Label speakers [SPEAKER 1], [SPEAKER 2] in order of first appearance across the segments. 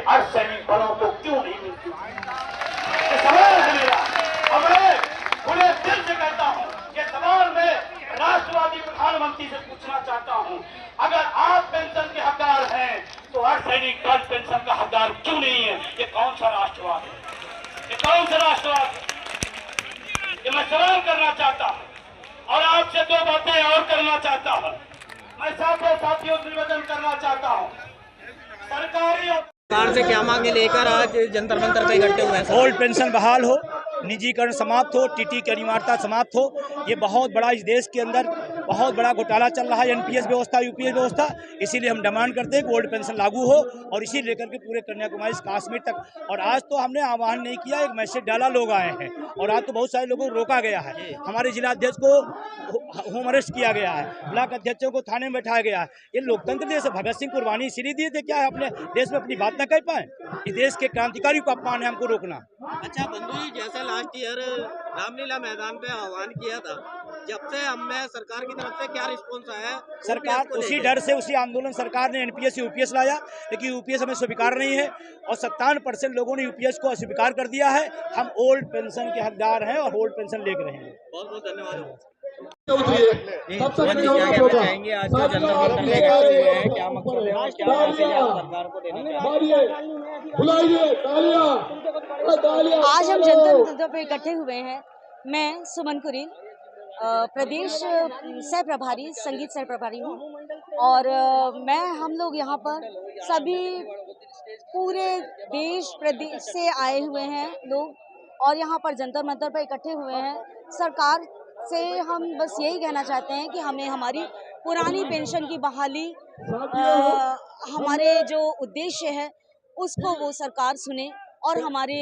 [SPEAKER 1] अर्धसैनिक बलों को क्यों नहीं मिलती? ये सवाल है मेरा। अब मैं पूरे दिल से कहता हूं, ये सवाल मैं राष्ट्रवादी प्रधानमंत्री से पूछना चाहता हूं, अगर आप पेंशन के हकदार हैं तो अर्धसैनिक दल पेंशन का हकदार क्यों नहीं है? ये कौन सा राष्ट्रवाद है? ये कौन सा राष्ट्रवाद है? ये मैं सवाल करना चाहता हूं और आपसे दो बातें और करना चाहता हूं। मैं साथियों निवेदन करना चाहता हूं, सरकारी
[SPEAKER 2] सरकार से क्या मांगे लेकर आज जंतर मंतर पे इकट्ठे हुए हैं?
[SPEAKER 3] ओल्ड पेंशन बहाल हो, निजीकरण समाप्त हो, टीटी की अनिवार्यता समाप्त हो। ये बहुत बड़ा इस देश के अंदर बहुत बड़ा घोटाला चल रहा है, एनपीएस व्यवस्था, यूपीएस व्यवस्था। इसीलिए हम डिमांड करते हैं कि ओल्ड पेंशन लागू हो और इसी लेकर के पूरे कन्याकुमारी से कश्मीर तक। और आज तो हमने आह्वान नहीं किया, एक मैसेज डाला, लोग आए हैं और आज तो बहुत सारे लोगों को रोका गया है। हमारे जिला अध्यक्ष को होम अरेस्ट किया गया है, ब्लॉक अध्यक्षों को थाने में बैठाया गया है। ये लोकतंत्र देश है, भगत सिंह कुर्बानी इसीलिए दिए थे, क्या है अपने देश में अपनी बात न कह पाए? इस देश के क्रांतिकारी को अपमान है हमको रोकना।
[SPEAKER 2] अच्छा बंधु जी, जैसे लास्ट ईयर रामलीला मैदान पे आह्वान किया था, जब से हमें सरकार की तरफ से क्या रिस्पॉन्स आया?
[SPEAKER 3] सरकार उसी डर से, उसी आंदोलन, सरकार ने एनपीएस यूपीएस लाया, लेकिन यूपीएस हमें स्वीकार नहीं है और 57% लोगों ने यूपीएस को अस्वीकार कर दिया है। हम ओल्ड पेंशन के हकदार हैं और ओल्ड पेंशन ले रहे हैं।
[SPEAKER 2] बहुत बहुत धन्यवाद।
[SPEAKER 4] आज हम जंतर मंतर पे इकट्ठे हुए हैं। मैं सुमन कुरीन, प्रदेश सह प्रभारी, संगीत सह प्रभारी हूँ और हम लोग यहाँ पर सभी पूरे देश प्रदेश से आए हुए हैं लोग और यहाँ पर जंतर मंतर पर इकट्ठे हुए हैं। सरकार से हम बस यही कहना चाहते हैं कि हमें हमारी पुरानी पेंशन की बहाली, हमारे जो उद्देश्य है उसको वो सरकार सुने और हमारे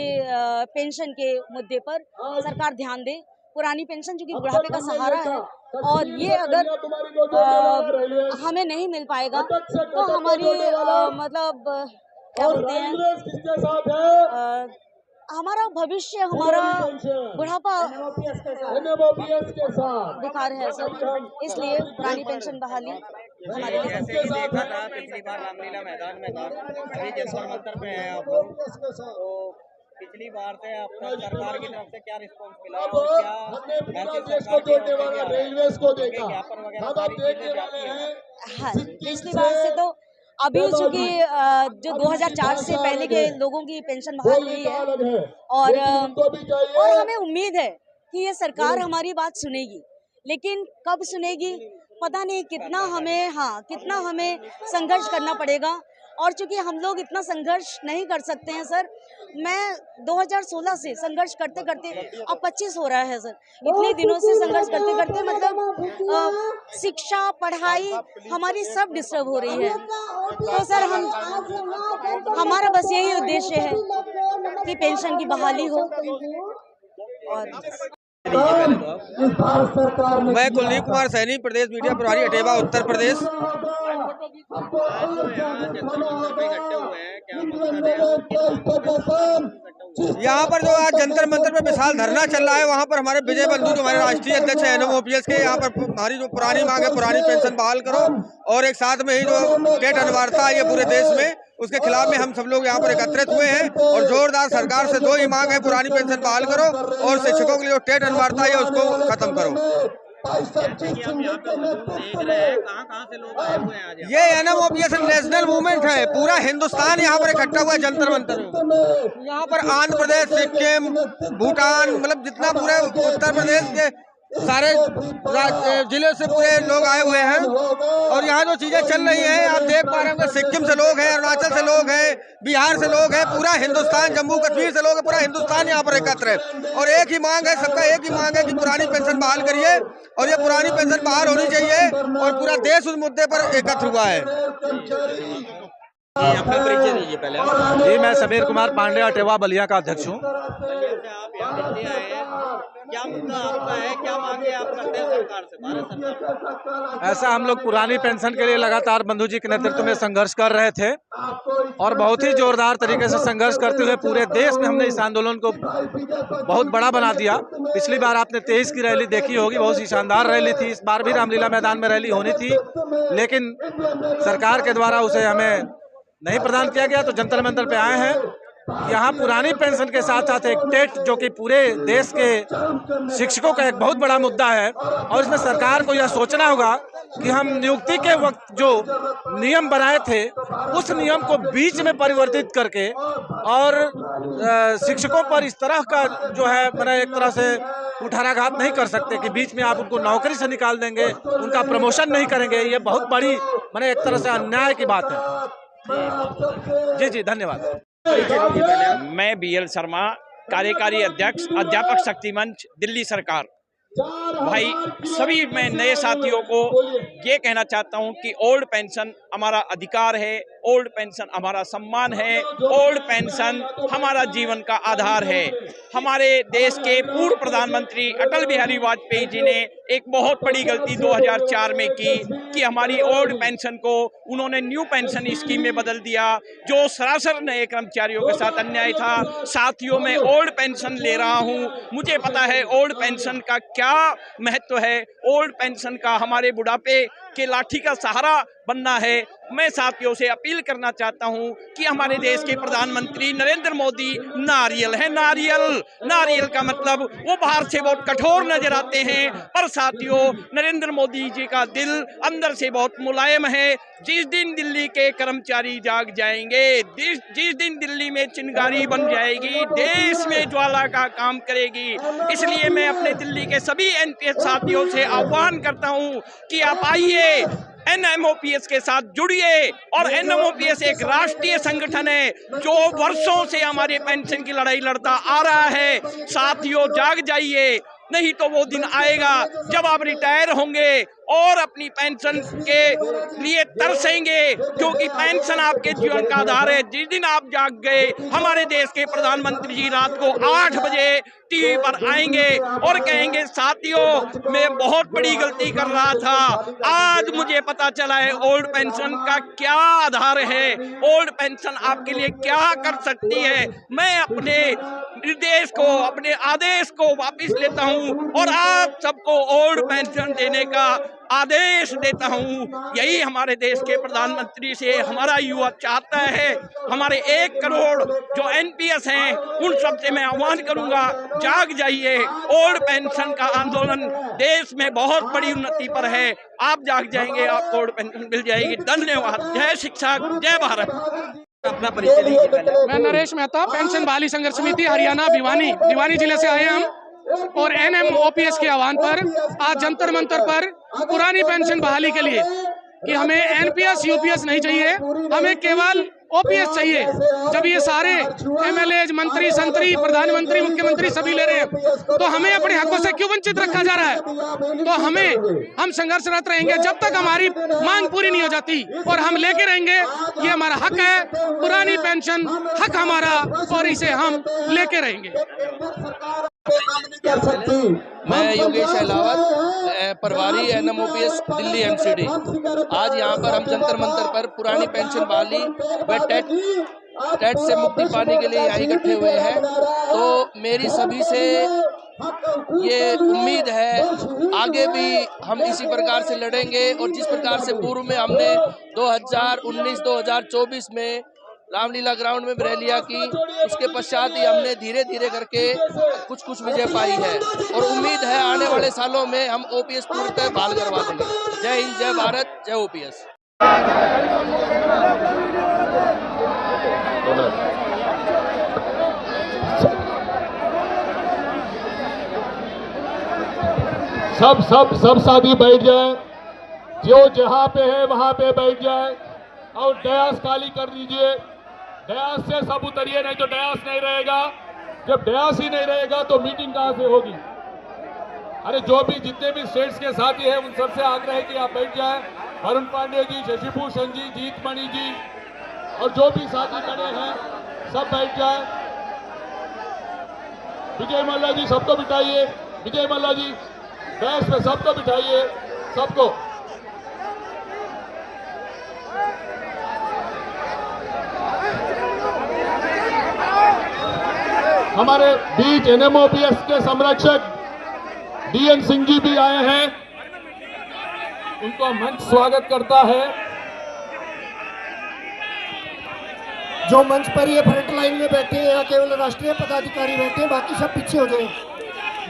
[SPEAKER 4] पेंशन के मुद्दे पर सरकार ध्यान दे। पुरानी पेंशन जो कि बुढ़ापे का सहारा है और ये अगर हमें नहीं मिल पाएगा तो हमारी मतलब क्या बोलते हैं, हमारा भविष्य, हमारा बुढ़ापा बेकार है सर। इसलिए पुरानी पेंशन बहाली हमारे लिए।
[SPEAKER 2] जैसे कि देखा था पिछली बार रामलीला मैदान में था, अभी जंतर मंतर पे हैं आप लोग, तो पिछली बार से आपको सरकार की तरफ से क्या रिस्पांस मिला और क्या रेलवेज को देखा
[SPEAKER 4] हाँ, पिछली बार से तो अभी चूंकि जो 2004 से पहले के लोगों की पेंशन बहाल हुई है और हमें उम्मीद है कि ये सरकार हमारी बात सुनेगी, लेकिन कब सुनेगी पता नहीं। कितना हमें संघर्ष करना पड़ेगा और चूंकि हम लोग इतना संघर्ष नहीं कर सकते हैं सर। मैं 2016 से संघर्ष करते करते अब 25 हो रहा है सर। इतने दिनों से संघर्ष करते करते मतलब शिक्षा, पढ़ाई हमारी सब डिस्टर्ब हो रही है। तो सर हमारा बस यही उद्देश्य है कि पेंशन की बहाली हो। और
[SPEAKER 2] मैं कुलदीप कुमार सैनी, प्रदेश मीडिया प्रभारी, अटेवा, उत्तर प्रदेश। यहाँ पर जो आज जंतर मंतर पे विशाल धरना चल रहा है, वहाँ पर हमारे विजय बंधु जो हमारे राष्ट्रीय अध्यक्ष है एनएमओपीएस के, यहाँ पर हमारी जो पुरानी मांग है, पुरानी पेंशन बहाल करो और एक साथ में ही जो टेट अनिवार्यता है ये पूरे देश में, उसके खिलाफ में हम सब लोग यहाँ पर एकत्रित हुए हैं और जोरदार सरकार से दो ही मांग है, पुरानी पेंशन बहाल करो और शिक्षकों के लिए जो टेट अनिवार्यता है उसको खत्म करो। ये एनएमओपीएस नेशनल मूवमेंट है, पूरा हिंदुस्तान यहाँ पर इकट्ठा हुआ है जंतर मंतर में। यहाँ पर आंध्र प्रदेश, सिक्किम, भूटान, मतलब जितना पूरे उत्तर प्रदेश के सारे जिले से पूरे लोग आए हुए हैं और यहाँ जो चीजें चल रही हैं आप देख पा रहे हैं। सिक्किम से लोग हैं, अरुणाचल से लोग हैं, बिहार से लोग हैं, पूरा हिंदुस्तान, जम्मू कश्मीर से लोग हैं, पूरा हिंदुस्तान यहाँ पर एकत्र है और एक ही मांग है, सबका एक ही मांग है कि पुरानी पेंशन बहाल करिए और ये पुरानी पेंशन बहाल होनी चाहिए और पूरा देश उस मुद्दे पर एकत्र हुआ है। अपना परिचय दीजिए पहले।
[SPEAKER 5] जी, मैं समीर कुमार पांडे, अटेवा बलिया का अध्यक्ष हूँ।
[SPEAKER 2] क्या मुद्दा आपका है, क्या मांगे आप करते हैं सरकार से, भारत सरकार?
[SPEAKER 5] ऐसा हम लोग पुरानी पेंशन के लिए लगातार बंधु जी के नेतृत्व में संघर्ष कर रहे थे और बहुत ही जोरदार तरीके से संघर्ष करते हुए पूरे देश में हमने इस आंदोलन को बहुत बड़ा बना दिया। पिछली बार आपने 23 की रैली देखी होगी, बहुत ही शानदार रैली थी। इस बार भी रामलीला मैदान में रैली होनी थी, लेकिन सरकार के द्वारा उसे हमें नहीं प्रदान किया गया, तो जंतर मंतर पे आए हैं। यहाँ पुरानी पेंशन के साथ साथ एक टेट, जो कि पूरे देश के शिक्षकों का एक बहुत बड़ा मुद्दा है, और इसमें सरकार को यह सोचना होगा कि हम नियुक्ति के वक्त जो नियम बनाए थे उस नियम को बीच में परिवर्तित करके, और शिक्षकों पर इस तरह का जो है मैंने एक तरह से कुठाराघात नहीं कर सकते कि बीच में आप उनको नौकरी से निकाल देंगे, उनका प्रमोशन नहीं करेंगे। ये बहुत बड़ी मैंने एक तरह से अन्याय की बात है। जी जी, धन्यवाद।
[SPEAKER 6] मैं BL शर्मा, कार्यकारी अध्यक्ष अध्यापक शक्ति मंच, दिल्ली सरकार। भाई सभी मैं नए साथियों को ये कहना चाहता हूं कि ओल्ड पेंशन हमारा अधिकार है, ओल्ड पेंशन हमारा सम्मान है, ओल्ड पेंशन हमारा जीवन का आधार है। हमारे देश के पूर्व प्रधानमंत्री अटल बिहारी वाजपेयी जी ने एक बहुत बड़ी गलती 2004 में की कि हमारी ओल्ड पेंशन को उन्होंने न्यू पेंशन स्कीम में बदल दिया, जो सरासर नए कर्मचारियों के साथ अन्याय था। साथियों, मैं ओल्ड पेंशन ले रहा हूं, मुझे पता है ओल्ड पेंशन का क्या महत्व है। ओल्ड पेंशन का हमारे बुढ़ापे के लाठी का सहारा बनना है। मैं साथियों से अपील करना चाहता हूं कि हमारे देश के प्रधानमंत्री नरेंद्र मोदी नारियल है। नारियल का मतलब वो बाहर से बहुत कठोर नजर आते हैं, पर साथियों नरेंद्र मोदी जी का दिल अंदर से बहुत मुलायम है। जिस दिन दिल्ली के कर्मचारी जाग जाएंगे, जिस दिन दिल्ली में चिंगारी बन जाएगी, देश में ज्वाला का काम करेगी। इसलिए मैं अपने दिल्ली के सभी NPS साथियों से आह्वान करता हूं कि आप आइए, NMOPS के साथ जुड़िए। और NMOPS एक राष्ट्रीय संगठन है जो वर्षों से हमारे पेंशन की लड़ाई लड़ता आ रहा है। साथियों, जाग जाइए, नहीं तो वो दिन आएगा जब आप रिटायर होंगे और अपनी पेंशन के लिए तरसेंगे, क्योंकि पेंशन आपके जीवन का आधार है। जिस दिन आप जाग गए, हमारे देश के प्रधानमंत्री जी रात को 8 बजे टीवी पर आएंगे और कहेंगे साथियों मैं बहुत बड़ी गलती कर रहा था, आज मुझे पता चला है ओल्ड पेंशन का क्या आधार है, ओल्ड पेंशन आपके लिए क्या कर सकती है। मैं अपने निर्देश को, अपने आदेश को वापस लेता हूं और आप सबको ओल्ड पेंशन देने का आदेश देता हूं। यही हमारे देश के प्रधानमंत्री से हमारा युवा चाहता है। हमारे 1 करोड़ जो NPS हैं उन सब से मैं आह्वान करूंगा, जाग जाइए। ओल्ड पेंशन का आंदोलन देश में बहुत बड़ी उन्नति पर है। आप जाग जाएंगे, आपको ओल्ड पेंशन मिल जाएगी। धन्यवाद। जय शिक्षा, जय भारत।
[SPEAKER 2] अपना परिचय दीजिए पहले।
[SPEAKER 7] मैं नरेश मेहता, पेंशन बहाली संघर्ष समिति हरियाणा भिवानी जिले से आए हैं हम। और NMOPS के आह्वान पर आज जंतर मंतर पर पुरानी पेंशन बहाली के लिए कि हमें NPS UPS नहीं चाहिए, हमें केवल OPS चाहिए। जब ये सारे MLAs, मंत्री, संतरी, प्रधानमंत्री, मुख्यमंत्री सभी ले रहे हैं, तो हमें अपने हकों से क्यों वंचित रखा जा रहा है? तो हम संघर्षरत रहेंगे जब तक हमारी मांग पूरी नहीं हो जाती, और हम लेके रहेंगे। ये हमारा हक है, पुरानी पेंशन हक हमारा, और इसे हम लेके रहेंगे।
[SPEAKER 8] मैं योगेश अहलावत, प्रभारी NMOPS दिल्ली MCD। आज यहाँ पर हम जंतर मंतर पर पुरानी पेंशन बहाली व टेट से मुक्ति पाने के लिए यहाँ इकट्ठे हुए हैं। तो मेरी सभी से ये उम्मीद है आगे भी हम इसी प्रकार से लड़ेंगे, और जिस प्रकार से पूर्व में हमने 2019-2024 में रामलीला ग्राउंड में रैलियां की, उसके पश्चात ही हमने धीरे धीरे करके कुछ विजय पाई है, और उम्मीद है आने वाले सालों में हम OPS पूर्णतः बहाल करवा देंगे। जय हिंद, जय भारत, जय OPS।
[SPEAKER 9] सब साथी बैठ जाए, जो जहां पे है वहां पे बैठ जाए, और डयास खाली कर दीजिए। डयास से सब उतरिए, नहीं तो डयास नहीं रहेगा। जब डयास ही नहीं रहेगा तो मीटिंग कहां से होगी? अरे जो भी जितने भी स्टेट्स के साथी हैं उन सबसे आग्रह है कि आप बैठ जाएं। अरुण पांडे जी, शशिभूषण जी, जीतमणि जी और जो भी साथी खड़े हैं सब बैठ जाएं। विजय मल्ला जी सबको बिठाइए, विजय मल्ला जी डैश पे सबको बिठाइए, सबको। हमारे बीच NMOPS के संरक्षक DN सिंह जी भी आए हैं, उनको मंच स्वागत करता है।
[SPEAKER 10] जो मंच पर ये फ्रंट लाइन में बैठे हैं, यहाँ केवल राष्ट्रीय पदाधिकारी बैठे हैं, बाकी सब पीछे हो जाए,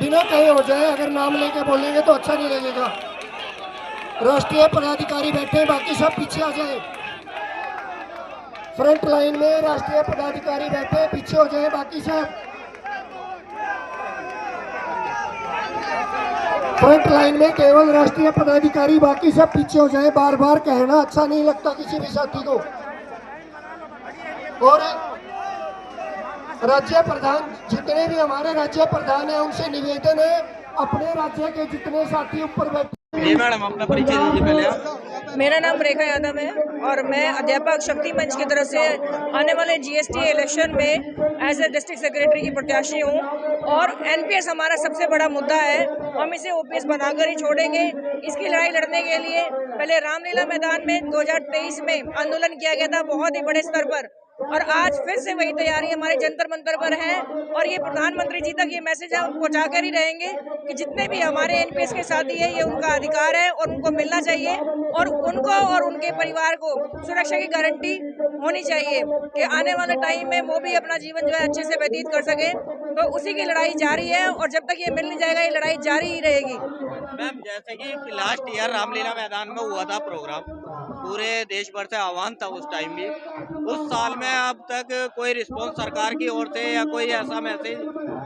[SPEAKER 10] बिना कहे हो जाए। अगर नाम लेके बोलेंगे तो अच्छा नहीं लगेगा। राष्ट्रीय पदाधिकारी बैठे हैं, बाकी सब पीछे आ जाए। फ्रंट लाइन में राष्ट्रीय पदाधिकारी बैठे हैं, पीछे हो जाए बाकी सब। फ्रंट लाइन में केवल राष्ट्रीय पदाधिकारी, बाकी सब पीछे हो जाए। बार बार कहना अच्छा नहीं लगता किसी भी साथी को। और राज्य प्रधान, जितने भी हमारे राज्य प्रधान हैं, उनसे निवेदन है, अपने राज्य के जितने साथी ऊपर बैठे।
[SPEAKER 2] जी मैडम, अपना परिचय दीजिए पहले आप।
[SPEAKER 11] मेरा नाम रेखा यादव है और मैं अध्यापक शक्ति मंच की तरफ से आने वाले जीएसटी इलेक्शन में एज ए डिस्ट्रिक्ट सेक्रेटरी की प्रत्याशी हूँ। और एनपीएस हमारा सबसे बड़ा मुद्दा है, हम इसे ओपीएस बनाकर ही छोड़ेंगे। इसकी लड़ाई लड़ने के लिए पहले रामलीला मैदान में 2023 में आंदोलन किया गया था बहुत ही बड़े स्तर पर, और आज फिर से वही तैयारी हमारे जंतर मंतर पर है। और ये प्रधानमंत्री जी तक ये मैसेज हम पहुंचा कर ही रहेंगे कि जितने भी हमारे एनपीएस के साथी है, ये उनका अधिकार है और उनको मिलना चाहिए, और उनको और उनके परिवार को सुरक्षा की गारंटी होनी चाहिए कि आने वाले टाइम में वो भी अपना जीवन जो है अच्छे से व्यतीत कर सके। तो उसी की लड़ाई जारी है और जब तक ये मिल नहीं जाएगा ये लड़ाई जारी ही रहेगी।
[SPEAKER 2] मैम, जैसे कि लास्ट ईयर रामलीला मैदान में हुआ था प्रोग्राम, पूरे देश भर से आह्वान था उस टाइम भी। उस साल में अब तक कोई रिस्पांस सरकार की ओर से या कोई ऐसा मैसेज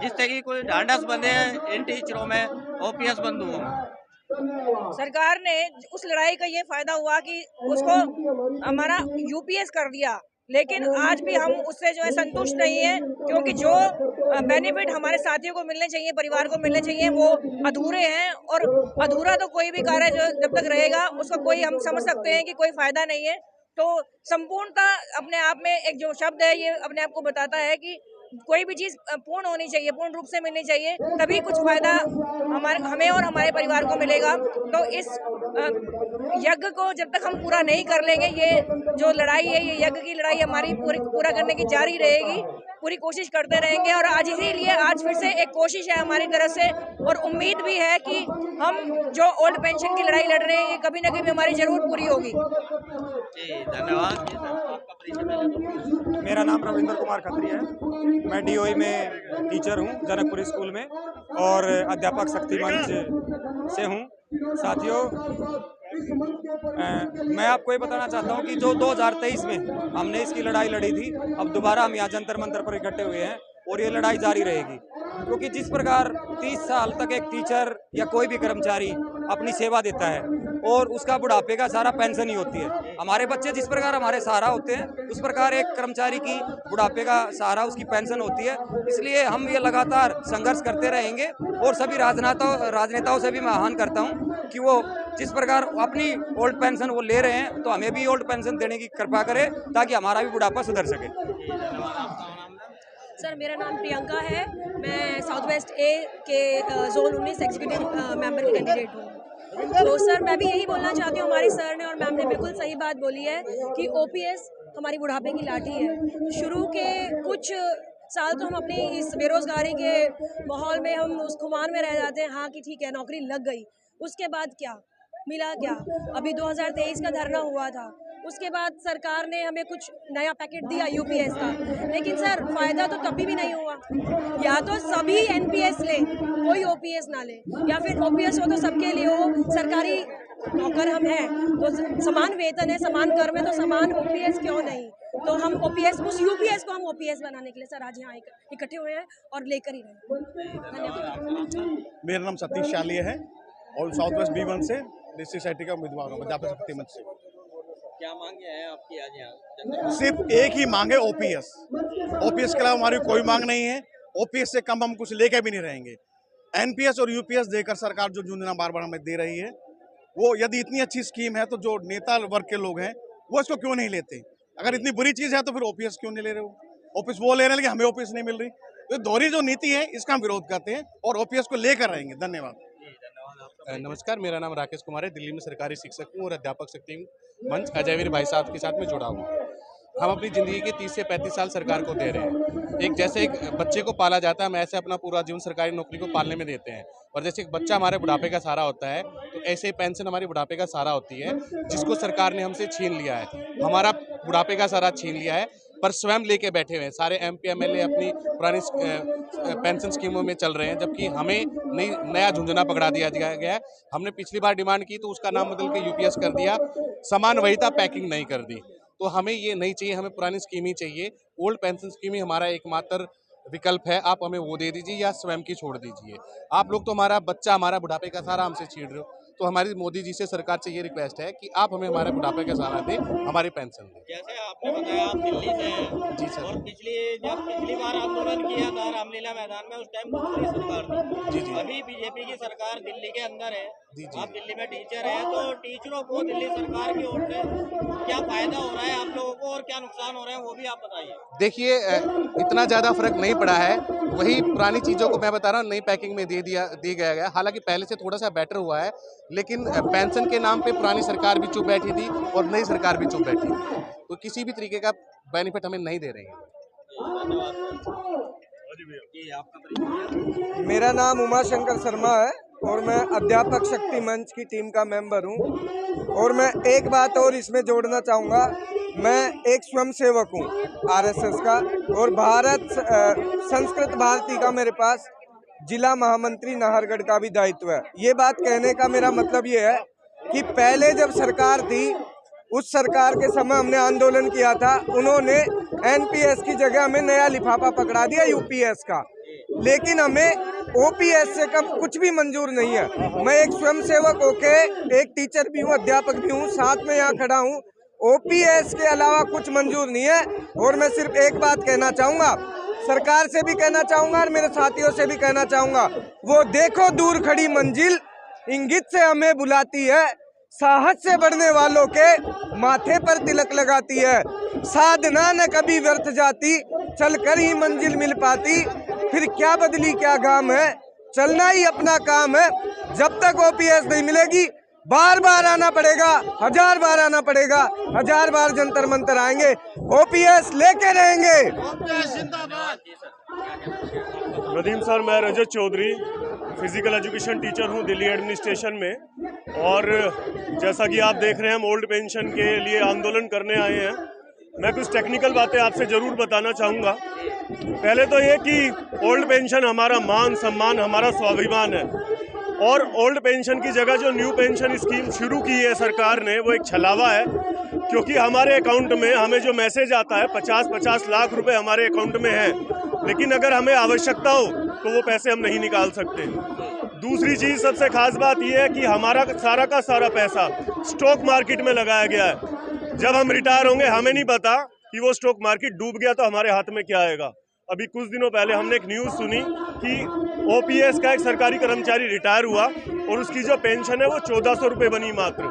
[SPEAKER 2] जिससे कि कोई ढांढस बंधे इन टीचरों में, ओपीएस बंधुओं में?
[SPEAKER 11] सरकार ने उस लड़ाई का ये फायदा हुआ कि उसको हमारा यूपीएस कर दिया, लेकिन आज भी हम उससे जो है संतुष्ट नहीं है, क्योंकि जो बेनिफिट हमारे साथियों को मिलने चाहिए, परिवार को मिलने चाहिए, वो अधूरे हैं। और अधूरा तो कोई भी कार्य जो जब तक रहेगा उसका कोई, हम समझ सकते हैं कि कोई फायदा नहीं है। तो संपूर्णता अपने आप में एक जो शब्द है, ये अपने आप को बताता है कि कोई भी चीज़ पूर्ण होनी चाहिए, पूर्ण रूप से मिलनी चाहिए, तभी कुछ फायदा हमें और हमारे परिवार को मिलेगा। तो इस यज्ञ को जब तक हम पूरा नहीं कर लेंगे, ये जो लड़ाई है, ये यज्ञ की लड़ाई हमारी पूरा करने की जारी रहेगी, पूरी कोशिश करते रहेंगे। और आज इसीलिए आज फिर से एक कोशिश है हमारी तरफ से, और उम्मीद भी है कि हम जो ओल्ड पेंशन की लड़ाई लड़ रहे हैं, ये कभी ना कभी हमारी जरूर पूरी होगी।
[SPEAKER 2] जी धन्यवाद।
[SPEAKER 12] मेरा नाम रविंद्र कुमार खत्री है, मैं डीओई में टीचर हूँ जनकपुरी स्कूल में, और अध्यापक शक्ति मंच से हूँ। साथियों, मैं आपको ये बताना चाहता हूँ कि जो 2023 में हमने इसकी लड़ाई लड़ी थी, अब दोबारा हम यहाँ जंतर मंतर पर इकट्ठे हुए हैं और ये लड़ाई जारी रहेगी। क्योंकि जिस प्रकार 30 साल तक एक टीचर या कोई भी कर्मचारी अपनी सेवा देता है और उसका बुढ़ापे का सारा पेंशन ही होती है, हमारे बच्चे जिस प्रकार हमारे सहारा होते हैं, उस प्रकार एक कर्मचारी की बुढ़ापे का सहारा उसकी पेंशन होती है। इसलिए हम ये लगातार संघर्ष करते रहेंगे, और सभी राजनेताओं से भी मैं आह्वान करता हूँ कि वो जिस प्रकार अपनी ओल्ड पेंशन वो ले रहे हैं, तो हमें भी ओल्ड पेंशन देने की कृपा करें, ताकि हमारा भी बुढ़ापा सुधर सके।
[SPEAKER 13] सर, मेरा नाम प्रियंका है, मैं साउथ वेस्ट ए के जोन 19 एग्जीक्यूटिव मेंबर की कैंडिडेट हूँ। तो सर, मैं भी यही बोलना चाहती हूँ, हमारे सर ने और मैम ने बिल्कुल सही बात बोली है कि ओपीएस हमारी बुढ़ापे की लाठी है। शुरू के कुछ साल तो हम अपनी इस बेरोजगारी के माहौल में हम उस खुमान में रह जाते हैं, हाँ कि ठीक है नौकरी लग गई, उसके बाद क्या मिला? क्या अभी 2023 का धरना हुआ था, उसके बाद सरकार ने हमें कुछ नया पैकेट दिया यूपीएस का, लेकिन सर फायदा तो तभी भी नहीं हुआ। या तो सभी एनपीएस ले, कोई ओपीएस ना ले, या फिर ओपीएस हो तो सबके लिए हो। सरकारी नौकर हम हैं तो समान वेतन है, समान कर में, तो समान ओपीएस क्यों नहीं? तो हम ओपीएस, उस यूपीएस को हम ओपीएस बनाने के लिए सर आज यहाँ इकट्ठे हुए हैं और लेकर ही रहे। धन्यवाद।
[SPEAKER 14] मेरा नाम सतीश शालिया है और साउथ वेस्ट B1 से डिस्ट्रिक्ट सेक्रेटरी का उम्मीदवार हूँ अध्यापक शक्ति मंच से।
[SPEAKER 2] क्या मांगे हैं आपकी आज यहाँ?
[SPEAKER 14] सिर्फ एक ही मांग है, ओपीएस। ओपीएस के अलावा हमारी कोई मांग नहीं है। ओपीएस से कम हम कुछ लेके भी नहीं रहेंगे। एनपीएस और यूपीएस देकर सरकार जो जूझना बार बार हमें दे रही है, वो यदि इतनी अच्छी स्कीम है तो जो नेता वर्ग के लोग हैं वो इसको क्यों नहीं लेते? अगर इतनी बुरी चीज़ है तो फिर ओपीएस क्यों नहीं ले रहे हो? ओपीएस वो ले रहे हैं लेकिन हमें ओपीएस नहीं मिल रही। तो दोहरी जो नीति है इसका हम विरोध करते हैं और ओपीएस को लेकर रहेंगे। धन्यवाद।
[SPEAKER 15] नमस्कार, मेरा नाम राकेश कुमार है, दिल्ली में सरकारी शिक्षक हूँ और अध्यापक शक्ति मंच अजयवीर भाई साहब के साथ में जुड़ा हूँ। हम अपनी ज़िंदगी के 30 से 35 साल सरकार को दे रहे हैं। एक जैसे एक बच्चे को पाला जाता है, हम ऐसे अपना पूरा जीवन सरकारी नौकरी को पालने में देते हैं। और जैसे एक बच्चा हमारे बुढ़ापे का सहारा होता है, तो ऐसे ही पेंशन हमारी बुढ़ापे का सहारा होती है, जिसको सरकार ने हमसे छीन लिया है। हमारा बुढ़ापे का सहारा छीन लिया है। पर स्वयं लेके बैठे हुए हैं। सारे MP MLA अपनी पुरानी पेंशन स्कीमों में चल रहे हैं, जबकि हमें नया झुंझुना पकड़ा दिया गया है। हमने पिछली बार डिमांड की तो उसका नाम बदल के UPS कर दिया, समान वही था, पैकिंग नहीं कर दी। तो हमें ये नहीं चाहिए, हमें पुरानी स्कीम ही चाहिए। ओल्ड पेंशन स्कीम ही हमारा एकमात्र विकल्प है। आप हमें वो दे दीजिए या स्वयं की छोड़ दीजिए। आप लोग तो हमारा बच्चा, हमारा बुढ़ापे का सहारा हमसे छीन रहे हो। तो हमारी मोदी जी से सरकार से ये रिक्वेस्ट है कि आप हमें हमारे बुढ़ापे का सहारा दें, हमारी पेंशन दें।
[SPEAKER 16] जैसे आपने बताया आप दिल्ली से हैं।
[SPEAKER 15] जी सर।
[SPEAKER 16] और पिछली बार आंदोलन किया था रामलीला मैदान में, उस टाइम दूसरी सरकार थी।
[SPEAKER 15] जी जी।
[SPEAKER 16] अभी बीजेपी की सरकार दिल्ली के अंदर है।
[SPEAKER 15] जी जी।
[SPEAKER 16] आप दिल्ली में टीचर हैं, तो टीचरों को दिल्ली सरकार की ओर से क्या फायदा हो रहा है आप लोगों को और क्या नुकसान हो रहे हैं वो भी आप बताइए।
[SPEAKER 15] देखिए, इतना ज़्यादा फर्क नहीं पड़ा है। वही पुरानी चीज़ों को मैं बता रहा हूँ, नई पैकिंग में दी गया। हालांकि पहले से थोड़ा सा बेटर हुआ है, लेकिन पेंशन के नाम पे पुरानी सरकार भी चुप बैठी थी और नई सरकार भी चुप बैठी थी। तो किसी भी तरीके का बेनिफिट हमें नहीं दे रही है।
[SPEAKER 2] मेरा नाम उमाशंकर शर्मा है और मैं अध्यापक शक्ति मंच की टीम का मेंबर हूं। और मैं एक बात और इसमें जोड़ना चाहूँगा, मैं एक स्वयंसेवक हूं RSS का, और भारत संस्कृत भारती का मेरे पास जिला महामंत्री नाहरगढ़ का भी दायित्व है। ये बात कहने का मेरा मतलब ये है कि पहले जब सरकार थी, उस सरकार के समय हमने आंदोलन किया था, उन्होंने NPS की जगह हमें नया लिफाफा पकड़ा दिया UPS का, लेकिन हमें OPS से कम कुछ भी मंजूर नहीं है। मैं एक स्वयंसेवक होके एक टीचर भी हूँ, अध्यापक भी हूँ, साथ में यहाँ खड़ा हूँ। OPS के अलावा कुछ मंजूर नहीं है। और मैं सिर्फ एक बात कहना चाहूँगा, सरकार से भी कहना चाहूँगा और मेरे साथियों से भी कहना चाहूँगा, वो देखो दूर खड़ी मंजिल इंगित से हमें बुलाती है, साहस से बढ़ने वालों के माथे पर तिलक लगाती है। साधना न कभी व्यर्थ जाती, चलकर ही मंजिल मिल पाती। फिर क्या बदली क्या गाम है, चलना ही अपना काम है। जब तक OPS नहीं मिलेगी, बार बार आना पड़ेगा, 1000 बार आना पड़ेगा, 1000 बार जंतर मंतर आएंगे, OPS लेके रहेंगे।
[SPEAKER 17] नदीम सर, मैं रजत चौधरी फिजिकल एजुकेशन टीचर हूं दिल्ली एडमिनिस्ट्रेशन में। और जैसा कि आप देख रहे हैं, हम ओल्ड पेंशन के लिए आंदोलन करने आए हैं। मैं कुछ टेक्निकल बातें आपसे ज़रूर बताना चाहूँगा। पहले तो ये कि ओल्ड पेंशन हमारा मान सम्मान, हमारा स्वाभिमान है। और ओल्ड पेंशन की जगह जो न्यू पेंशन स्कीम शुरू की है सरकार ने, वो एक छलावा है। क्योंकि हमारे अकाउंट में हमें जो मैसेज आता है, 50-50 लाख रुपए हमारे अकाउंट में है, लेकिन अगर हमें आवश्यकता हो तो वो पैसे हम नहीं निकाल सकते। दूसरी चीज़, सबसे खास बात यह है कि हमारा सारा का सारा पैसा स्टॉक मार्केट में लगाया गया है। जब हम रिटायर होंगे, हमें नहीं पता कि वो स्टॉक मार्केट डूब गया तो हमारे हाथ में क्या आएगा। अभी कुछ दिनों पहले हमने एक न्यूज़ सुनी कि OPS का एक सरकारी कर्मचारी रिटायर हुआ और उसकी जो पेंशन है वो 1400 रुपये बनी मात्र।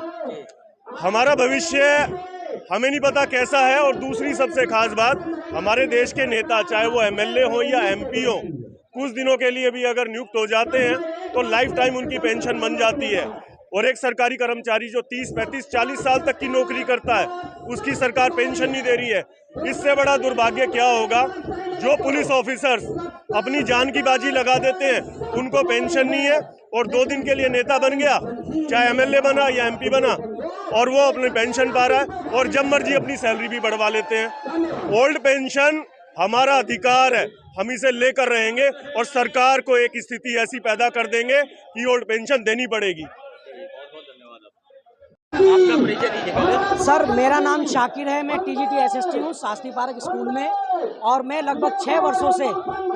[SPEAKER 17] हमारा भविष्य हमें नहीं पता कैसा है। और दूसरी सबसे खास बात, हमारे देश के नेता, चाहे वो MLA हो या MP हो, कुछ दिनों के लिए भी अगर नियुक्त हो जाते हैं तो लाइफ टाइम उनकी पेंशन बन जाती है। और एक सरकारी कर्मचारी जो 30, 35, 40 साल तक की नौकरी करता है, उसकी सरकार पेंशन नहीं दे रही है। इससे बड़ा दुर्भाग्य क्या होगा? जो पुलिस ऑफिसर्स अपनी जान की बाजी लगा देते हैं, उनको पेंशन नहीं है, और 2 दिन के लिए नेता बन गया, चाहे MLA बना या MP बना, और वो अपनी पेंशन पा रहा है, और जब मर्जी अपनी सैलरी भी बढ़वा लेते हैं। ओल्ड पेंशन हमारा अधिकार है, हम इसे लेकर रहेंगे और सरकार को एक स्थिति ऐसी पैदा कर देंगे कि ओल्ड पेंशन देनी पड़ेगी।
[SPEAKER 18] सर, मेरा नाम शाकिर है, मैं TGT SST हूँ शास्त्री पार्क स्कूल में, और मैं लगभग 6 वर्षों से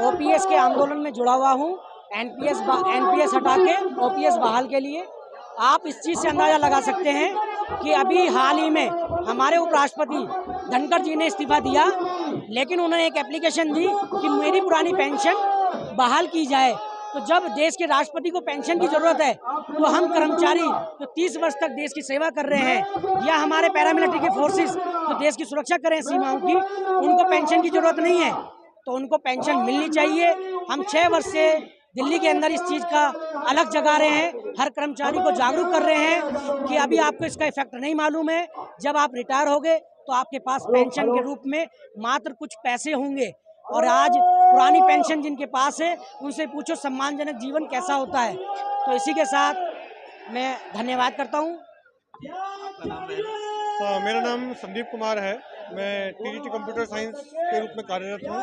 [SPEAKER 18] OPS के आंदोलन में जुड़ा हुआ हूँ। NPS हटा के OPS बहाल के लिए। आप इस चीज़ से अंदाज़ा लगा सकते हैं कि अभी हाल ही में हमारे उपराष्ट्रपति धनखड़ जी ने इस्तीफा दिया, लेकिन उन्होंने एक एप्लीकेशन दी कि मेरी पुरानी पेंशन बहाल की जाए। तो जब देश के राष्ट्रपति को पेंशन की ज़रूरत है, तो हम कर्मचारी जो 30 वर्ष तक देश की सेवा कर रहे हैं, या हमारे पैरामिलिट्री के फोर्सेस जो देश की सुरक्षा कर रहे हैं सीमाओं की, उनको पेंशन की ज़रूरत नहीं है, तो उनको पेंशन मिलनी चाहिए। हम 6 वर्ष से दिल्ली के अंदर इस चीज़ का अलग जगा रहे हैं, हर कर्मचारी को जागरूक कर रहे हैं कि अभी आपको इसका इफेक्ट नहीं मालूम है। जब आप रिटायर होगे तो आपके पास पेंशन के रूप में मात्र कुछ पैसे होंगे। और आज पुरानी पेंशन जिनके पास है, उनसे पूछो सम्मानजनक जीवन कैसा होता है। तो इसी के साथ मैं धन्यवाद करता हूँ।
[SPEAKER 17] मेरा नाम संदीप कुमार है
[SPEAKER 19] मैं टीजीटी कंप्यूटर साइंस के रूप में कार्यरत हूँ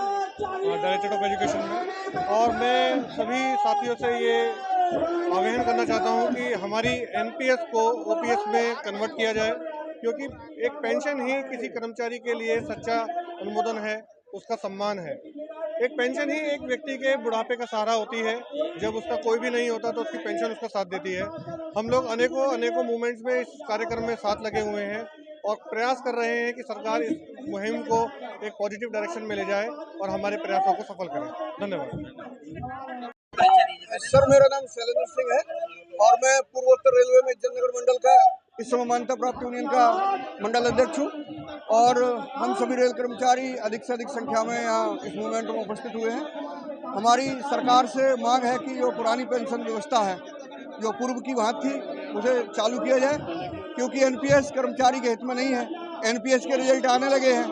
[SPEAKER 19] डायरेक्टर ऑफ एजुकेशन में। और मैं सभी साथियों से ये आह्वान करना चाहता हूँ कि हमारी एनपीएस को ओपीएस में कन्वर्ट किया जाए, क्योंकि एक पेंशन ही किसी कर्मचारी के लिए सच्चा अनुमोदन है, उसका सम्मान है। एक पेंशन ही एक व्यक्ति के बुढ़ापे का सहारा होती है। जब उसका कोई भी नहीं होता तो उसकी पेंशन उसका साथ देती है। हम लोग अनेकों मूवमेंट्स में इस कार्यक्रम में साथ लगे हुए हैं और प्रयास कर रहे हैं कि सरकार इस मुहिम को एक पॉजिटिव डायरेक्शन में ले जाए और हमारे प्रयासों को सफल करे। धन्यवाद।
[SPEAKER 20] सर, मेरा नाम शैलेंद्र सिंह है और मैं पूर्वोत्तर रेलवे में जननगर मंडल का इस समय मान्यता प्राप्त यूनियन का मंडल अध्यक्ष हूँ। और हम सभी रेल कर्मचारी अधिक से अधिक संख्या में यहाँ इस मूवमेंट में उपस्थित हुए हैं। हमारी सरकार से मांग है कि जो पुरानी पेंशन व्यवस्था है जो पूर्व की वहाँ थी उसे चालू किया जाए, क्योंकि एनपीएस कर्मचारी के हित में नहीं है। एनपीएस के रिजल्ट आने लगे हैं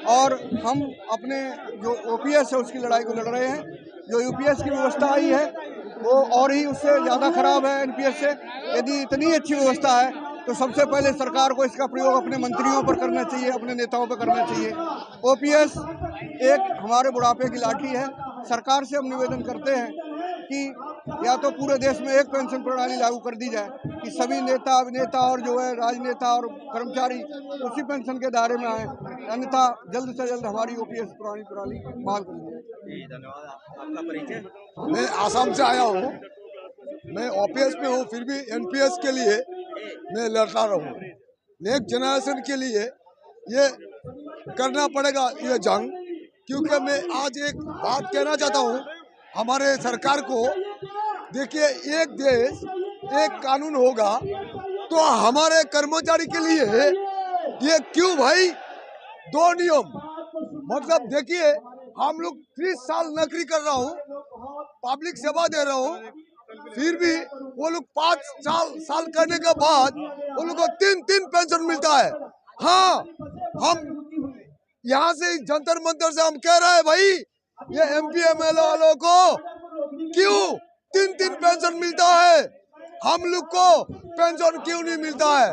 [SPEAKER 20] और हम अपने जो ओपीएस है उसकी लड़ाई को लड़ रहे हैं। जो यूपीएस की व्यवस्था आई है वो और ही उससे ज़्यादा खराब है एनपीएस से। यदि इतनी अच्छी व्यवस्था है तो सबसे पहले सरकार को इसका प्रयोग अपने मंत्रियों पर करना चाहिए, अपने नेताओं पर करना चाहिए। ओपीएस एक हमारे बुढ़ापे की लाठी है। सरकार से हम निवेदन करते हैं कि या तो पूरे देश में एक पेंशन प्रणाली लागू कर दी जाए कि सभी नेता अभिनेता और जो है राजनेता और कर्मचारी उसी पेंशन के दायरे में आए, अन्यथा जल्द से जल्द हमारी ओपीएस पुरानी प्रणाली बहाल कर दी जाए।
[SPEAKER 21] धन्यवाद। आपका परिचय?
[SPEAKER 22] मैं आसाम से आया हूँ, मैं ओपीएस में हूँ, फिर भी एनपीएस के लिए मैं लड़ता रहूँ। नेक्स्ट जनरेशन के लिए ये करना पड़ेगा ये जंग, क्योंकि मैं आज एक बात कहना चाहता हूँ हमारे सरकार को। देखिए, एक देश एक कानून होगा तो हमारे कर्मचारी के लिए ये क्यों भाई दो नियम? मतलब देखिए, हम लोग 30 साल नौकरी कर रहा हूँ, पब्लिक सेवा दे रहा हूँ, फिर भी वो लोग 5 साल करने के बाद वो लोग को 3 पेंशन मिलता है। हाँ, हम यहाँ से जंतर मंतर से हम कह रहे हैं भाई ये एमपी एमएलए वालों को क्यों 3 पेंशन मिलता है, हम लोग को पेंशन क्यों नहीं मिलता है?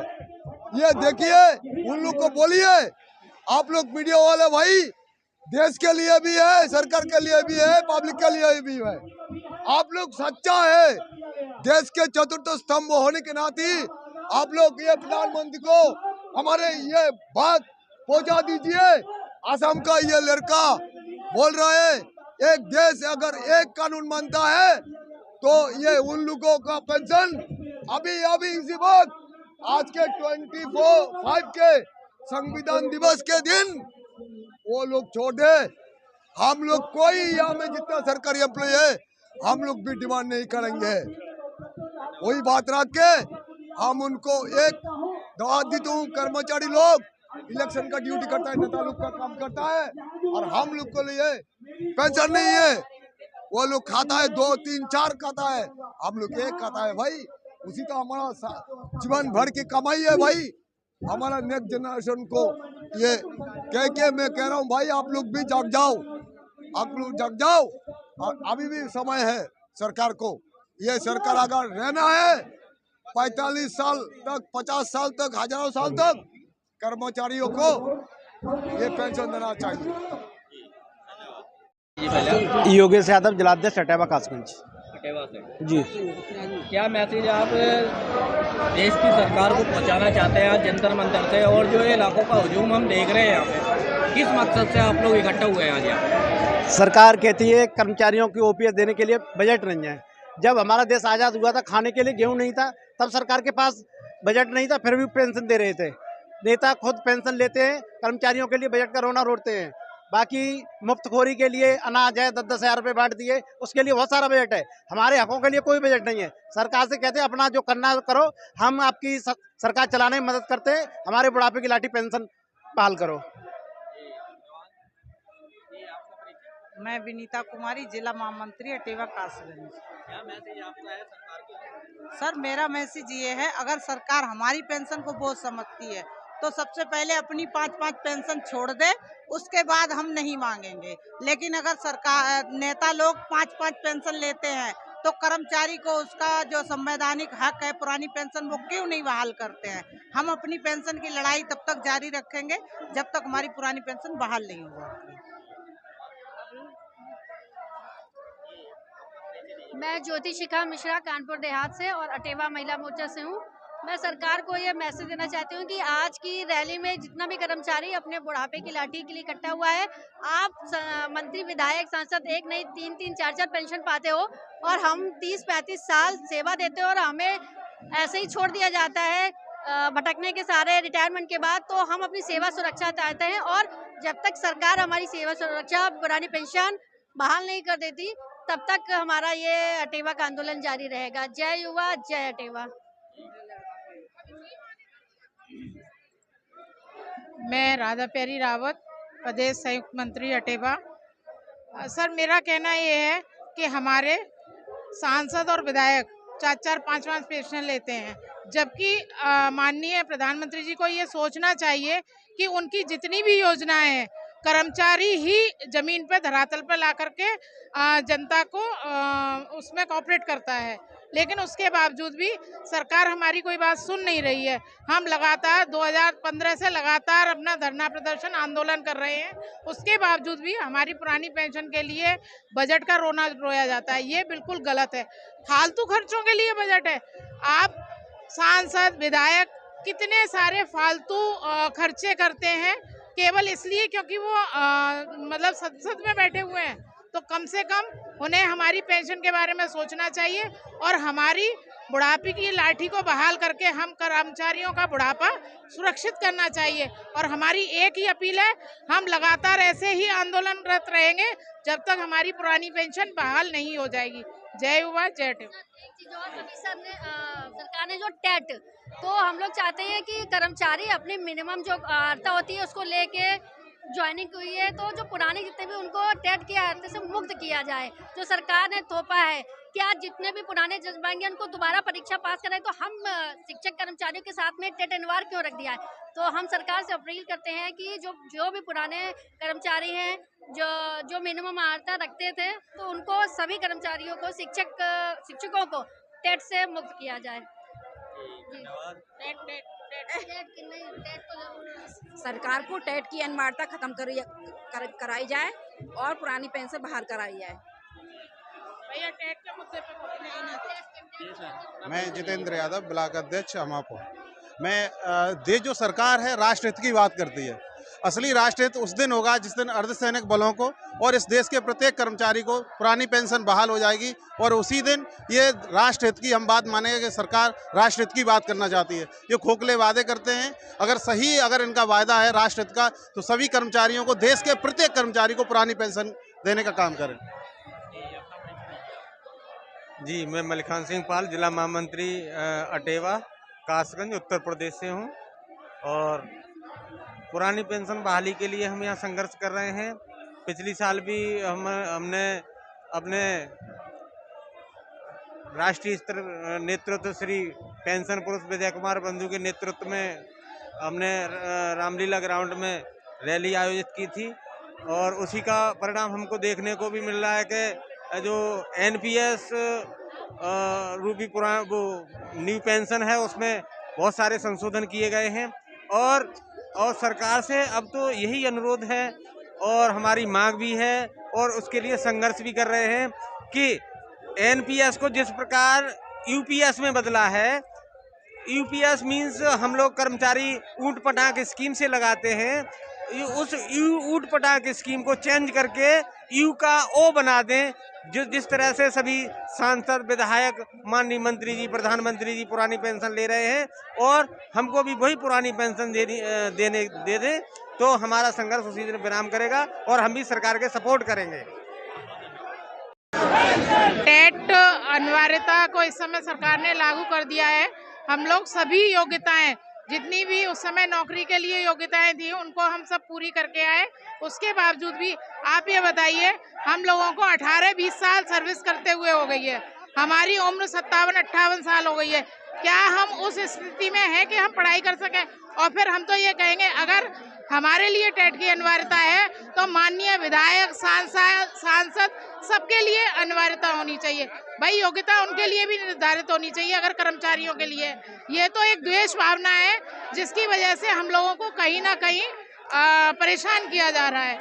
[SPEAKER 22] ये देखिए, उन लोग को बोलिए, आप लोग मीडिया वाले भाई, देश के लिए भी है, सरकार के लिए भी है, पब्लिक के लिए भी है। आप लोग सच्चा है, देश के चतुर्थ स्तंभ होने के नाते आप लोग ये प्रधानमंत्री को हमारे ये बात पहुंचा दीजिए। असम का ये लड़का बोल रहा है एक देश अगर एक कानून मानता है तो ये उन लोगों का पेंशन अभी इसी वक्त आज के 24/5 के संविधान दिवस के दिन वो लोग छोड़ दे। हम लोग कोई यहाँ में जितना सरकारी एम्प्लॉय है हम लोग भी डिमांड नहीं करेंगे। वही बात रख के हम उनको एक दवा देता हूँ, कर्मचारी लोग इलेक्शन का ड्यूटी करता है, नेता लोग का काम करता है और हम लोग को लिए पेंशन नहीं है। वो लोग खाता है 2, 3, 4 खाता है, हम लोग 1 खाता है भाई। उसी का हमारा जीवन भर की कमाई है भाई। हमारा नेक्स्ट जनरेशन को ये कह के मैं कह रहा हूँ भाई, आप लोग भी जग जाओ, आप लोग जग जाओ। और अभी भी समय है सरकार को, ये सरकार अगर रहना है 45 साल तक, 50 साल तक, हजारों साल तक कर्मचारियों को ये पेंशन देना चाहिए।
[SPEAKER 23] योगेश यादव, जिलाध्यक्ष अटेवा कासगंज जी।
[SPEAKER 16] क्या मैसेज आप देश की सरकार को पहुंचाना चाहते हैं आज जंतर मंतर से, और जो ये इलाकों का हुजूम हम देख रहे हैं यहाँ पे, किस मकसद से आप लोग इकट्ठा हुए हैं आज यहाँ?
[SPEAKER 23] सरकार कहती है कर्मचारियों की ओपीएस देने के लिए बजट नहीं है। जब हमारा देश आज़ाद हुआ था, खाने के लिए गेहूं नहीं था, तब सरकार के पास बजट नहीं था, फिर भी पेंशन दे रहे थे। नेता खुद पेंशन लेते हैं, कर्मचारियों के लिए बजट का रोना रोते हैं। बाकी मुफ्तखोरी के लिए अनाज है, 10-10 हज़ार रुपये बांट दिए, उसके लिए बहुत सारा बजट है। हमारे हकों के लिए कोई बजट नहीं है। सरकार से कहते हैं अपना जो करना करो, हम आपकी सरकार चलाने में मदद करते हैं, हमारे बुढ़ापे की लाठी पेंशन बहाल करो।
[SPEAKER 24] मैं विनीता कुमारी, जिला महामंत्री अटेवा कासगंज।
[SPEAKER 16] क्या मैसेज आपका है सरकार को?
[SPEAKER 24] सर, मेरा मैसेज ये है, अगर सरकार हमारी पेंशन को बोझ समझती है तो सबसे पहले अपनी 5-5 पेंशन छोड़ दे, उसके बाद हम नहीं मांगेंगे। लेकिन अगर सरकार नेता लोग 5-5 पेंशन लेते हैं तो कर्मचारी को उसका जो संवैधानिक हक है पुरानी पेंशन वो क्यों नहीं बहाल करते हैं। हम अपनी पेंशन की लड़ाई तब तक जारी रखेंगे जब तक हमारी पुरानी पेंशन बहाल नहीं हो जाती।
[SPEAKER 1] मैं ज्योति शिखा मिश्रा कानपुर देहात से और अटेवा महिला मोर्चा से हूँ। मैं सरकार को ये मैसेज देना चाहती हूँ कि आज की रैली में जितना भी कर्मचारी अपने बुढ़ापे की लाठी के लिए इकट्ठा हुआ है, आप मंत्री विधायक सांसद एक नहीं 3-3 4-4 पेंशन पाते हो और हम 30-35 साल सेवा देते हो और हमें ऐसे ही छोड़ दिया जाता है भटकने के सारे रिटायरमेंट के बाद। तो हम अपनी सेवा सुरक्षा चाहते हैं और जब तक सरकार हमारी सेवा सुरक्षा पुरानी पेंशन बहाल नहीं कर देती तब तक हमारा ये अटेवा का आंदोलन जारी रहेगा। जय युवा जय अटेवा।
[SPEAKER 24] मैं राधा प्यारी रावत, प्रदेश संयुक्त मंत्री अटेवा। सर, मेरा कहना ये है कि हमारे सांसद और विधायक 4-4 5-5 पेंशन लेते हैं, जबकि माननीय प्रधानमंत्री जी को ये सोचना चाहिए कि उनकी जितनी भी योजनाएं हैं कर्मचारी ही जमीन पे धरातल पे ला करके जनता को उसमें कॉपरेट करता है, लेकिन उसके बावजूद भी सरकार हमारी कोई बात सुन नहीं रही है। हम लगातार 2015 से लगातार अपना धरना प्रदर्शन आंदोलन कर रहे हैं, उसके बावजूद भी हमारी पुरानी पेंशन के लिए बजट का रोना रोया जाता है। ये बिल्कुल गलत है, फालतू खर्चों के लिए बजट है। आप सांसद विधायक कितने सारे फालतू खर्चे करते हैं केवल इसलिए क्योंकि वो मतलब संसद में बैठे हुए हैं, तो कम से कम उन्हें हमारी पेंशन के बारे में सोचना चाहिए और हमारी बुढ़ापे की लाठी को बहाल करके हम कर्मचारियों का बुढ़ापा सुरक्षित करना चाहिए। और हमारी एक ही अपील है, हम लगातार ऐसे ही आंदोलनरत रहेंगे जब तक हमारी पुरानी पेंशन बहाल नहीं हो जाएगी। जय युवा जय टेवा।
[SPEAKER 1] सरकार ने जो टेट, तो हम लोग चाहते हैं कि कर्मचारी अपनी मिनिमम जो अर्हता होती है उसको लेके ज्वाइनिंग हुई है, तो जो पुराने जितने भी उनको टेट की अर्हता से मुक्त किया जाए। जो सरकार ने थोपा है कि आज जितने भी पुराने जज्बाएंगे उनको दोबारा परीक्षा पास कराए, तो हम शिक्षक कर्मचारियों के साथ में टेट अनिवार्य क्यों रख दिया है। तो हम सरकार से अपील करते हैं कि जो भी पुराने कर्मचारी हैं जो मिनिमम अर्हता रखते थे, तो उनको सभी कर्मचारियों को शिक्षकों को टेट से मुक्त किया जाए।
[SPEAKER 11] सरकार को टेट की अनिवार्यता खत्म कराई जाए और पुरानी पेंशन बहाल कराई जाए।
[SPEAKER 24] भैया टेट के मुद्दे पे
[SPEAKER 3] मैं जितेंद्र यादव, ब्लॉक अध्यक्ष अमापुर। देश जो सरकार है राष्ट्र हित की बात करती है। असली राष्ट्र हित उस दिन होगा जिस दिन अर्धसैनिक बलों को और इस देश के प्रत्येक कर्मचारी को पुरानी पेंशन बहाल हो जाएगी, और उसी दिन ये राष्ट्र हित की हम बात मानेंगे कि सरकार राष्ट्र हित की बात करना चाहती है। ये खोखले वादे करते हैं, अगर इनका वायदा है राष्ट्र हित का, तो सभी कर्मचारियों को, देश के प्रत्येक कर्मचारी को पुरानी पेंशन देने का काम करें।
[SPEAKER 4] जी, मैं मलिखान सिंह पाल, जिला महामंत्री अटेवा कासगंज उत्तर प्रदेश से हूँ, और पुरानी पेंशन बहाली के लिए हम यहाँ संघर्ष कर रहे हैं। पिछली साल भी हमने अपने राष्ट्रीय स्तर नेतृत्व श्री पेंशन पुरुष विजय कुमार बंधु के नेतृत्व में हमने रामलीला ग्राउंड में रैली आयोजित की थी, और उसी का परिणाम हमको देखने को भी मिल रहा है कि जो एनपीएस रूपी वो न्यू पेंशन है उसमें बहुत सारे संशोधन किए गए हैं, और सरकार से अब तो यही अनुरोध है और हमारी मांग भी है और उसके लिए संघर्ष भी कर रहे हैं कि एनपीएस को जिस प्रकार यूपीएस में बदला है, यूपीएस मीन्स हम लोग कर्मचारी ऊँट पटांग स्कीम से लगाते हैं, उस ऊँट पटांग स्कीम को चेंज करके यू का ओ बना दें। जिस तरह से सभी सांसद विधायक माननीय मंत्री जी प्रधानमंत्री जी पुरानी पेंशन ले रहे हैं, और हमको भी वही पुरानी पेंशन दे दें, तो हमारा संघर्ष उसी दिन विराम करेगा और हम भी सरकार के सपोर्ट करेंगे।
[SPEAKER 24] टेट अनिवार्यता को इस समय सरकार ने लागू कर दिया है। हम लोग सभी योग्यताएं, जितनी भी उस समय नौकरी के लिए योग्यताएं थी, उनको हम सब पूरी करके आए। उसके बावजूद भी आप ये बताइए, हम लोगों को 18-20 साल सर्विस करते हुए हो गई है, हमारी उम्र 57-58 साल हो गई है। क्या हम उस स्थिति में हैं कि हम पढ़ाई कर सकें? और फिर हम तो ये कहेंगे, अगर हमारे लिए टेट की अनिवार्यता है तो माननीय विधायक, सांसद सबके लिए अनिवार्यता होनी चाहिए। भाई योग्यता उनके लिए भी निर्धारित होनी चाहिए। अगर कर्मचारियों के लिए ये तो एक द्वेष भावना है जिसकी वजह से हम लोगों को कहीं ना कहीं परेशान किया जा रहा है,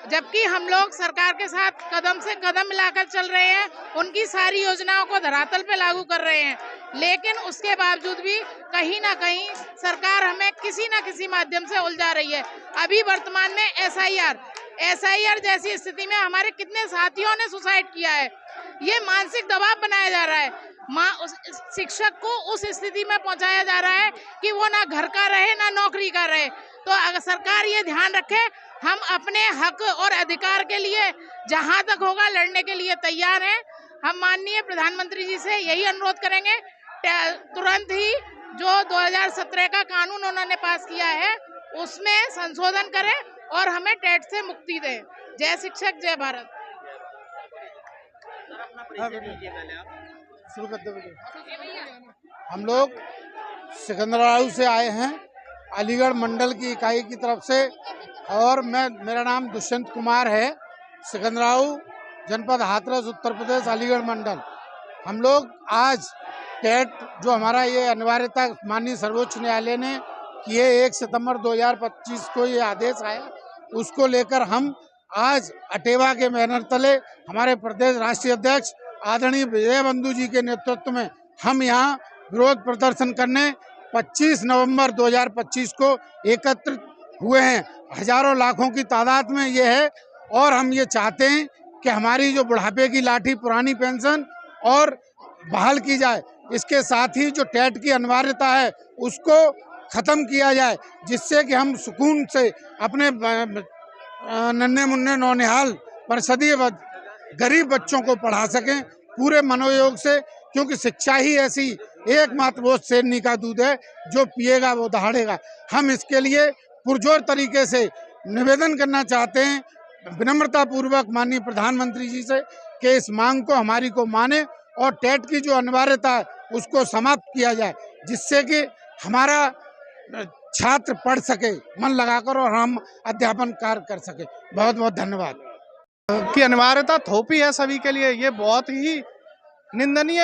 [SPEAKER 24] जबकि हम लोग सरकार के साथ कदम से कदम मिलाकर चल रहे हैं, उनकी सारी योजनाओं को धरातल पे लागू कर रहे हैं, लेकिन उसके बावजूद भी कहीं ना कहीं सरकार हमें किसी ना किसी माध्यम से उलझा रही है। अभी वर्तमान में एसआईआर जैसी स्थिति में हमारे कितने साथियों ने सुसाइड किया है। ये मानसिक दबाव बनाया जा रहा है, शिक्षक को उस स्थिति में पहुंचाया जा रहा है कि वो ना घर का रहे ना नौकरी का रहे। तो अगर सरकार ये ध्यान रखे, हम अपने हक और अधिकार के लिए जहां तक होगा लड़ने के लिए तैयार हैं। हम माननीय प्रधानमंत्री जी से यही अनुरोध करेंगे, तुरंत ही जो 2017 का कानून उन्होंने पास किया है उसमें संशोधन करें और हमें टेट से मुक्ति दें। जय शिक्षक, जय भारत।
[SPEAKER 5] शुरू कर दो। हम लोग सिकंदराबाद से आए हैं, अलीगढ़ मंडल की इकाई की तरफ से, और मेरा नाम दुष्यंत कुमार है, सिकंदराबाद जनपद हाथरस, उत्तर प्रदेश, अलीगढ़ मंडल। हम लोग आज टेट जो हमारा ये अनिवार्यता माननीय सर्वोच्च न्यायालय ने किए 1 सितंबर 2025 को ये आदेश आया, उसको लेकर हम आज अटेवा के बैनर तले हमारे प्रदेश राष्ट्रीय अध्यक्ष आदरणीय विजय बंधु जी के नेतृत्व में हम यहाँ विरोध प्रदर्शन करने 25 नवंबर 2025 को एकत्रित हुए हैं। हजारों लाखों की तादाद में ये है, और हम ये चाहते हैं कि हमारी जो बुढ़ापे की लाठी पुरानी पेंशन और बहाल की जाए। इसके साथ ही जो टेट की अनिवार्यता है उसको ख़त्म किया जाए, जिससे कि हम सुकून से अपने नन्हे मुन्ने नौनिहाल परिषदीय गरीब बच्चों को पढ़ा सकें पूरे मनोयोग से, क्योंकि शिक्षा ही ऐसी एकमात्र वो शेरनी का दूध है जो पिएगा वो दहाड़ेगा। हम इसके लिए पुरजोर तरीके से निवेदन करना चाहते हैं विनम्रता पूर्वक माननीय प्रधानमंत्री जी से कि इस मांग को हमारी को माने और टेट की जो अनिवार्यता है उसको समाप्त किया जाए, जिससे कि हमारा छात्र पढ़ सके मन लगाकर और हम अध्यापन कार्य कर सके। बहुत बहुत धन्यवाद।
[SPEAKER 6] की अनिवार्यता थोपी है सभी के लिए, ये बहुत ही निंदनीय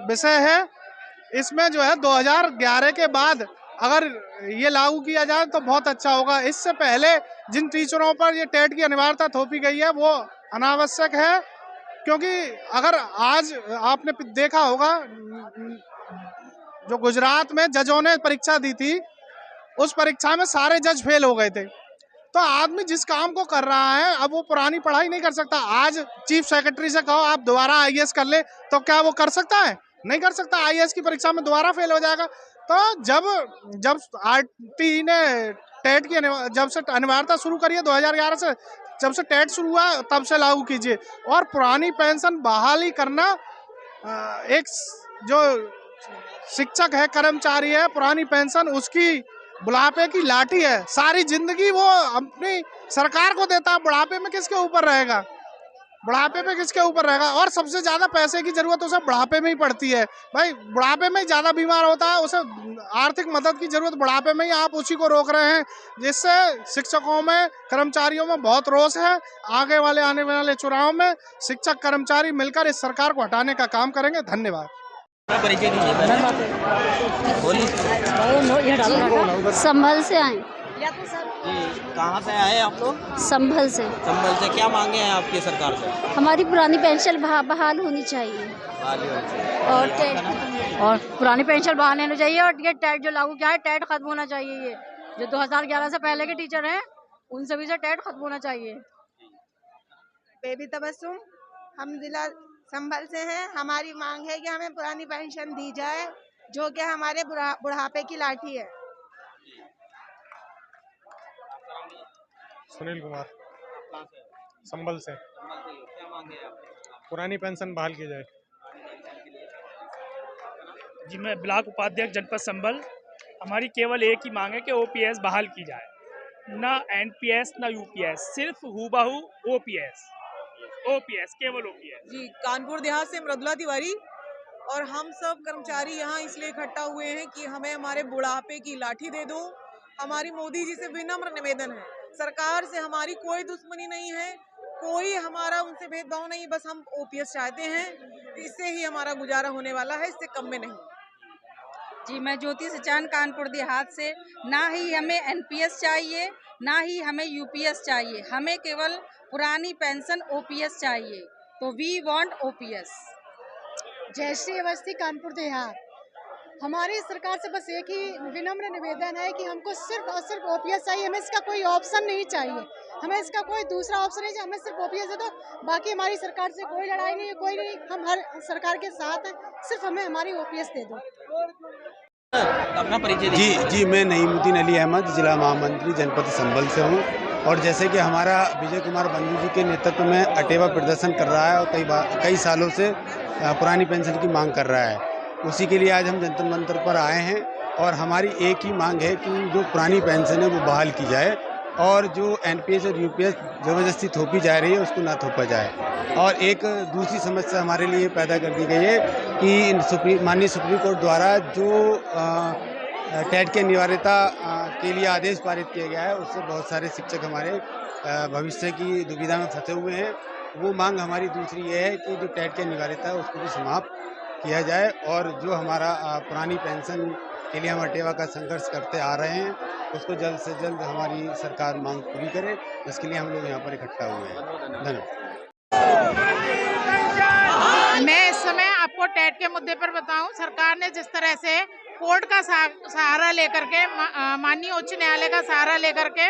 [SPEAKER 6] विषय है। इसमें जो है 2011 के बाद अगर ये लागू किया जाए तो बहुत अच्छा होगा। इससे पहले जिन टीचरों पर ये टेट की अनिवार्यता थोपी गई है वो अनावश्यक है, क्योंकि अगर आज आपने देखा होगा जो गुजरात में जजों ने परीक्षा दी थी, उस परीक्षा में सारे जज फेल हो गए थे। तो आदमी जिस काम को कर रहा है अब वो पुरानी पढ़ाई नहीं कर सकता। आज चीफ सेक्रेटरी से कहो आप दोबारा आईएएस कर ले तो क्या वो कर सकता है? नहीं कर सकता। आईएएस की परीक्षा में दोबारा फेल हो जाएगा। तो जब आरटी ने टेट की जब से अनिवार्यता शुरू करी है 2011 से, जब से टेट शुरू हुआ तब से लागू कीजिए। और पुरानी पेंशन बहाली करना, एक जो शिक्षक है, कर्मचारी है, पुरानी पेंशन उसकी बुढ़ापे की लाठी है। सारी जिंदगी वो अपनी सरकार को देता है, बुढ़ापे में किसके ऊपर रहेगा? बुढ़ापे में किसके ऊपर रहेगा? और सबसे ज़्यादा पैसे की ज़रूरत उसे बुढ़ापे में ही पड़ती है। भाई बुढ़ापे में ही ज़्यादा बीमार होता है, उसे आर्थिक मदद की ज़रूरत बुढ़ापे में ही, आप उसी को रोक रहे हैं, जिससे शिक्षकों में, कर्मचारियों में बहुत रोष है। आने वाले चुनाव में शिक्षक कर्मचारी मिलकर इस सरकार को हटाने का काम करेंगे। धन्यवाद।
[SPEAKER 7] संभल से आए।
[SPEAKER 16] कहाँ से आए आप लोग?
[SPEAKER 7] संभल से।
[SPEAKER 16] संभल से क्या मांगे हैं आपकी सरकार से?
[SPEAKER 7] हमारी पुरानी पेंशन बहाल होनी चाहिए और पुरानी पेंशन बहाल होनी चाहिए, और ये टेट जो लागू किया है टेट खत्म होना चाहिए। ये जो 2011 से पहले के टीचर हैं उन सभी से टेट खत्म होना चाहिए।
[SPEAKER 21] बेबी तबस्सुम, हम जिला संभल से हैं। हमारी मांग है कि हमें पुरानी पेंशन दी जाए जो कि हमारे बुढ़ापे की लाठी है।
[SPEAKER 19] सुनील कुमार, संभल से। पुरानी पेंशन बहाल की जाए।
[SPEAKER 25] जी, मैं ब्लॉक उपाध्यक्ष जनपद संभल। हमारी केवल एक ही मांग है कि ओपीएस बहाल की जाए, ना एनपीएस ना यूपीएस, सिर्फ हूबहू ओपीएस, केवल ओपीएस।
[SPEAKER 26] जी, कानपुर देहात से मृदुला तिवारी। और हम सब कर्मचारी यहाँ इसलिए इकट्ठा हुए हैं कि हमें हमारे बुढ़ापे की लाठी दे दो, हमारी मोदी जी से विनम्र निवेदन है, सरकार से हमारी कोई दुश्मनी नहीं है, कोई हमारा उनसे भेदभाव नहीं, बस हम ओपीएस चाहते हैं, इससे ही हमारा गुजारा होने वाला है, इससे कम में नहीं।
[SPEAKER 8] जी, मैं ज्योति सचान कानपुर देहात से। ना ही हमें एनपीएस चाहिए, ना ही हमें यूपीएस चाहिए, हमें केवल पुरानी पेंशन ओपीएस चाहिए। तो we want OPS.
[SPEAKER 9] Jayshree Awasthi, Kanpur Dehat. हमारी सरकार से बस एक ही विनम्र निवेदन है कि हमको सिर्फ और सिर्फ ओपीएस चाहिए, हमें इसका कोई ऑप्शन नहीं चाहिए, हमें इसका कोई दूसरा ऑप्शन नहीं चाहिए, हमें सिर्फ ओपीएस दे दो। बाकी हमारी सरकार से कोई लड़ाई नहीं है, कोई नहीं, हम हर सरकार के साथ हैं, सिर्फ हमें हमारी ओपीएस दे दो।
[SPEAKER 16] अपना परिचय
[SPEAKER 23] जी, मैं नईमुद्दीन अली अहमद, जिला महामंत्री जनपद संभल से हूँ। और जैसे कि हमारा विजय कुमार बंधु जी के नेतृत्व में अटेवा प्रदर्शन कर रहा है और कई सालों से पुरानी पेंशन की मांग कर रहा है, उसी के लिए आज हम जंतर मंतर पर आए हैं। और हमारी एक ही मांग है कि जो पुरानी पेंशन है वो बहाल की जाए और जो एनपीएस और यूपीएस ज़बरदस्ती थोपी जा रही है उसको ना थोपा जाए। और एक दूसरी समस्या हमारे लिए पैदा कर दी गई है कि माननीय सुप्रीम कोर्ट द्वारा जो टेट की अनिवार्यता के लिए आदेश पारित किया गया है, उससे बहुत सारे शिक्षक हमारे भविष्य की दुविधा में फंसे हुए हैं। वो मांग हमारी दूसरी ये है कि जो टेट की अनिवार्यता है उसको भी समाप्त किया जाए और जो हमारा पुरानी पेंशन के लिए हम अटेवा का संघर्ष करते आ रहे हैं उसको जल्द से जल्द हमारी सरकार मांग पूरी करे। इसके लिए हम लोग यहाँ पर इकट्ठा हुए हैं। धन्यवाद।
[SPEAKER 24] मैं इस समय आपको टेट के मुद्दे पर बताऊं, सरकार ने जिस तरह से कोर्ट का सहारा लेकर के, माननीय उच्च न्यायालय का सहारा लेकर के